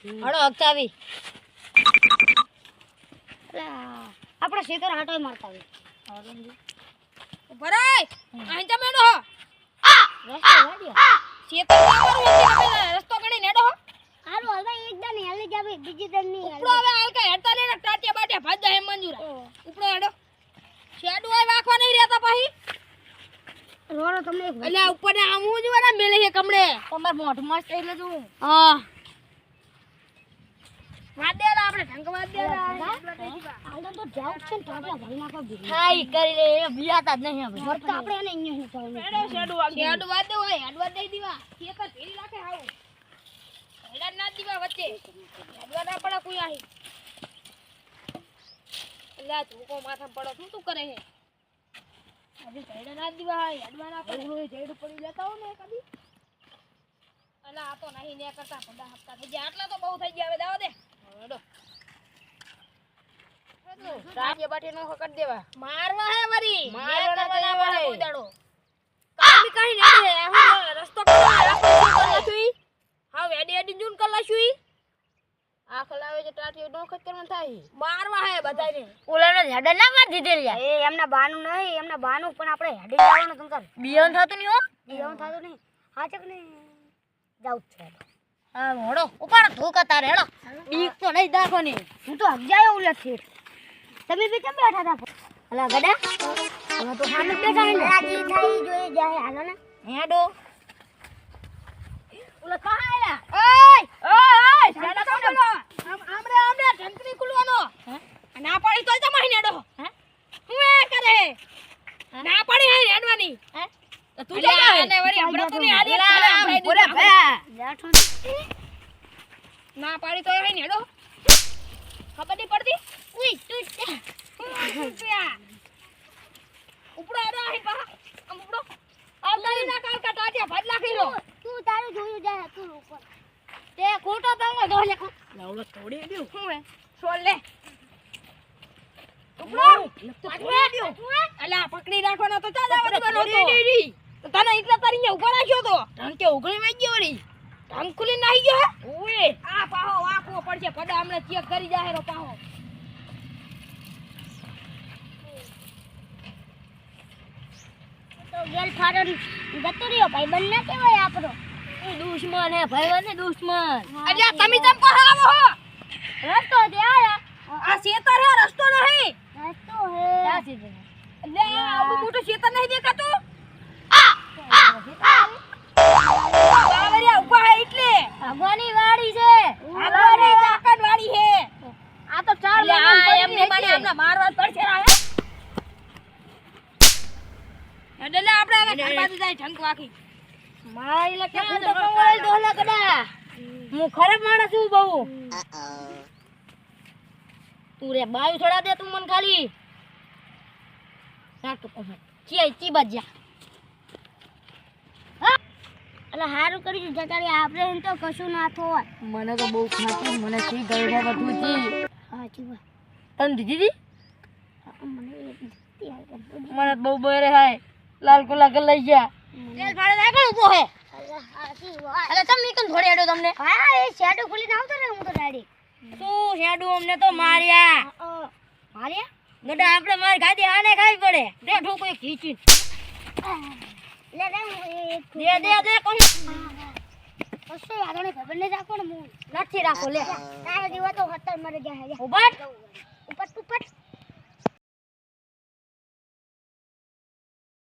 હળો અગતાવી આપણે સીધો હાટો મારતા આવી ભરાય અહીં જા મેડો રસ્તો વાડ્યો સીતો મારું રસ્તો ગણી નેડો હાલો હવે એકદમ હેલી જાવે બીજી દન ની ઉપડો હવે હાલકા હેડતા ને ટાટિયા બાટિયા ભાજા હે મંજુરા ઉપડો હેડો શેડુ આય વાખવા નહીં રહેતા પાહી રોરો તમને એટલે ઉપર ને આમ હું જ વરા મેલે હે કમડે તમાર મોઢ મસ્ત એટલે જો હા વાદેલા આપણે ઢંગ વાદેલા હાલ તો જાવ છે ને ટાટિયા ભરી નાખો બી હાઈ કરી લે બિયાતા જ નહીં હવે મરતા આપણે એને અહીંયા શું મેડો શેડુ વાદે હોય હેડવા દઈ દીવા એક જ ભેરી રાખે હાવ હેડા ના દીવા વચ્ચે હેડવા ના પડે કોઈ આહી અલ્યા તું કો માથા પડો તું કરે હે આજે હેડા ના દીવા હેડવા ના પડે હોય જેડ પડી લેતા હો ને કદી અલા આ તો નહીં ને કરતા પડા હપ્તા થઈ ગયા આટલા તો બહુ થઈ ગયા હવે દાવ દે હેડો રાજે બાટી નો કરી દેવા મારવા હે વરી મારવા ના પડે પડે. કોઈ દાડો કાઈ કાઈ ને હું રસ્તો કરવા છું હા એડી એડી જૂન કલા છું આ ખલાવે જે ટાટી નો ખત કરવાનું થાય મારવા હે બધાને ઓલાને હેડે ના માર દીધે લ્યા એ એમના બાનું નહીં એમના બાનું પણ આપણે હેડી જવાનું તંકર બિયન થાતું નહીં હો એવું થાતું નહીં હાચક ને જાવ છે હા હોડો ઉપર ધોકા તારે હેડો બીક તો નહીં દાખો ને હું તો હજાયો ઉલટ છે તમે બી કેમ બેઠા હતા અલા ગડા અમે તો સામે બેઠા હે રાજી થઈ જોઈ જાય હાલો ને હેડો ઓલા કા આયા ઓય સાડા કા બોલો આમરે આમરે ઢંકરી ખુલવાનો ના પાડી તોય તમે હેડો હે હું એ કરે ના પાડી હે હેડવાની હે તો તું જા અને વરી હમરા તું ની આદત બોલે ભા જાઠો ના પાડી તોય હે હેડો ખબર નહીં પડતી ઉઈ તું ઉપડો હેડો આહી પા આમ ઉપડો આવતારી ના કાલ કાટાટિયા ભાજ લાખી રો તું તારું જોયું જાય તું ઉપર તે ખોટો પાંગો દો લે લાવડો તોડી દઉં હું હે છોડ લે ઉપડો અલા પકડી રાખવાનો તો ચાલ આવડી બનો તો તને એટલા તારી ને ઉપર રાખ્યો તો ઢંકે ઉગળી મે ગયો વળી ઢંગ ખુલી નાહી ગયો ઓય આ પાહો આખો પડશે પડા હમણે ચેક કરી જાહે રો પાહો તો ગેલ થારો જતો રહ્યો ભાઈ બંને કેવાય આપણો દુશ્મન હે ભાઈ ને દુશ્મન અલ્યા તમે જમ પાહો આવો હો રસ્તો દે આયા આ શેતર હે રસ્તો નહીં રસ્તો હે ક્યાં સીધે લે આવડું મોટું શેતર નહીં દેખાતું બાવરિયા ઉભા હે એટલે ભગવાની વાડી છે આગળની તાકાત વાળી હે આ તો ચાર લે આ એમને માને આમને મારવા પડશે રા હે એટલે આપણે હવે ઘર બાજુ જાય ઢંક વાખી મારી લે કે તો કંવળ દોલા કડા હું ખરાબ માણસ છું બહુ તું રે બાયું છોડા દે તું મન ખાલી ના તો કહે ચી બજ્યા એટલે હારું કરી જતારી આપણે એમ તો કશું ના થોય મને તો બહુ ખાતું મને સી ગઈ છે બધું જી હા ચીવા તન દીદી મને દીતી આ મને બહુ બરે હાય લાલ કોલા કર લઈ ગયા તેલ ફાડે આગળ ઊભો હે અલે તમે કેમ થોડે હેડો તમને હા એ શેડો ખુલીને આવતો ને હું તો ડાડી તું હેડું અમને તો માર્યા માર્યા ગડા આપણે માર ગાડી આને ખાવી પડે દે ઠોકો એક ખીચી લે રે દે કોણ કશું આગળ ખબર નહીં રાખો ને હું નથી રાખો લે તારા જેવા તો 70 મરી ગયા હે ઉભા